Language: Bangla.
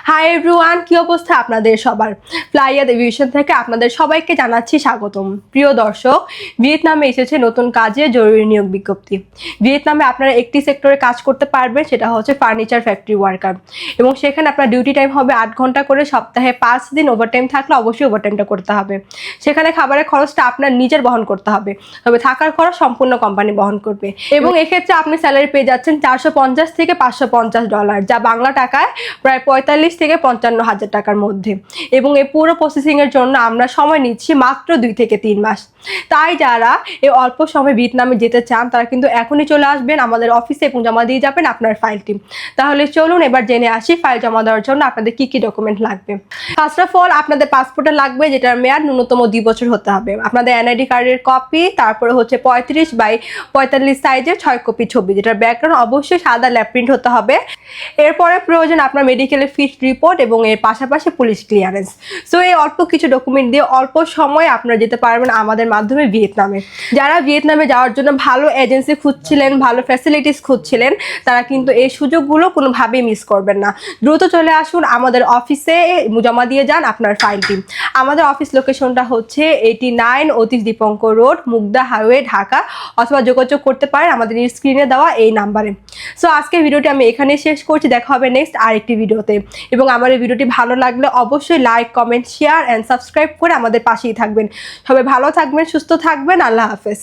হাই এভরিওয়ান, কি অবস্থা আপনাদের সবার? ফ্লাইয়াদ এভিয়েশন থেকে আপনাদের সবাইকে জানাচ্ছি স্বাগতম। প্রিয় দর্শক, ভিয়েতনামে এসেছে নতুন কাজে জরুরি নিয়োগ বিজ্ঞপ্তি। ভিয়েতনামে আপনারা একটি সেক্টরে কাজ করতে পারবেন, সেটা হচ্ছে ফার্নিচার ফ্যাক্টরি ওয়ার্কার, এবং সেখানে আপনার ডিউটি টাইম হবে 8 ঘন্টা করে, সপ্তাহে 5 দিন ওভারটাইম থাকলে অবশ্যই ওভারটাইমটা করতে হবে। সেখানে খাবারের খরচটা আপনার নিজের বহন করতে হবে, তবে থাকার খরচ সম্পূর্ণ কোম্পানি বহন করবে। এবং এক্ষেত্রে আপনি স্যালারি পেয়ে যাচ্ছেন $450 থেকে $550, যা বাংলা টাকায় প্রায় 45 থেকে 55,000 টাকার মধ্যে। এবং এই পুরো প্রসেসিংয়ের জন্য আমরা সময় নিচ্ছি মাত্র 2 থেকে 3 মাস। তাই যারা এই অল্প সময় ভিয়েতনামে যেতে চান তারা কিন্তু এখনই চলে আসবেন আমাদের অফিসে এবং জমা দিয়ে যাবেন আপনার ফাইলটি। তাহলে চলুন এবার জেনে আসি ফাইল জমা দেওয়ার জন্য আপনাদের কি কি ডকুমেন্ট লাগবে। ফার্স্ট অফ অল আপনাদের পাসপোর্টে লাগবে, যেটার মেয়াদ ন্যূনতম 2 বছর হতে হবে। আপনাদের এনআইডি কার্ডের কপি, তারপরে হচ্ছে 35x45 সাইজের 6 কপি ছবি, যেটার ব্যাকগ্রাউন্ড অবশ্যই সাদা ল্যাব প্রিন্ট হতে হবে। এরপরে প্রয়োজন আপনার মেডিকেলের ফিট রিপোর্ট এবং এর পাশাপাশি পুলিশ ক্লিয়ারেন্স। সো এই অল্প কিছু ডকুমেন্ট দিয়ে অল্প সময়ে আপনারা যেতে পারবেন আমাদের মাধ্যমে ভিয়েতনামে। যারা ভিয়েতনামে যাওয়ার জন্য ভালো এজেন্সি খুঁজছিলেন, ভালো ফ্যাসিলিটিস খুঁজছিলেন, তারা কিন্তু এই সুযোগগুলো কোনোভাবেই মিস করবেন না। দ্রুত চলে আসুন আমাদের অফিসে, জমা দিয়ে যান আপনার ফাইলটি। আমাদের অফিস লোকেশনটা হচ্ছে 89 অতীশ দীপঙ্কর রোড, মুগদা হাইওয়ে, ঢাকা, অথবা যোগাযোগ করতে পারেন আমাদের স্ক্রিনে দেওয়া এই নাম্বারে। সো আজকের ভিডিওটি আমি এখানে শেষ করছি, দেখা হবে নেক্সট আরেকটি ভিডিওতে। এবং আমার এই ভিডিওটি ভালো লাগলে অবশ্যই like, comment, share and subscribe করে আমাদের পাশেই থাকবেন। সবাই ভালো থাকবেন, সুস্থ থাকবেন। আল্লাহ হাফেজ।